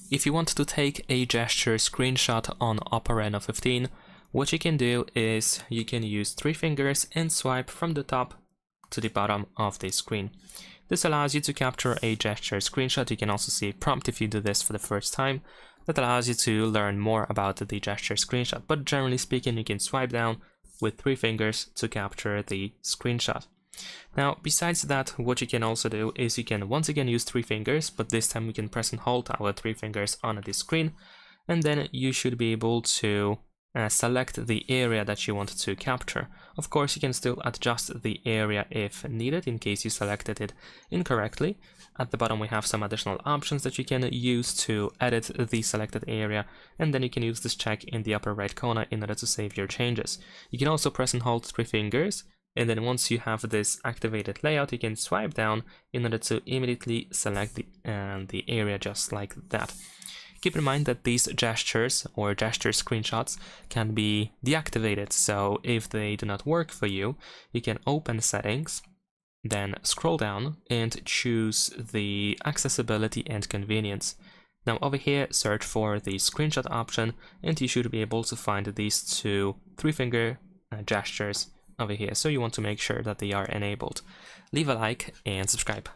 If you want to take a gesture screenshot on OPPO Reno 15, what you can do is you can use 3 fingers and swipe from the top to the bottom of the screen. This allows you to capture a gesture screenshot. You can also see a prompt if you do this for the first time. That allows you to learn more about the gesture screenshot, but generally speaking, you can swipe down with 3 fingers to capture the screenshot. Now, besides that, what you can also do is you can once again use 3 fingers, but this time we can press and hold our 3 fingers on the screen, and then you should be able to select the area that you want to capture. Of course, you can still adjust the area if needed in case you selected it incorrectly. At the bottom we have some additional options that you can use to edit the selected area, and then you can use this check in the upper right corner in order to save your changes. You can also press and hold 3 fingers, and then once you have this activated layout, you can swipe down in order to immediately select the area just like that. Keep in mind that these gestures or gesture screenshots can be deactivated, so if they do not work for you, you can open settings, then scroll down and choose the accessibility and convenience. Now over here, search for the screenshot option, and you should be able to find these 2 3-finger gestures over here, so you want to make sure that they are enabled. Leave a like and subscribe.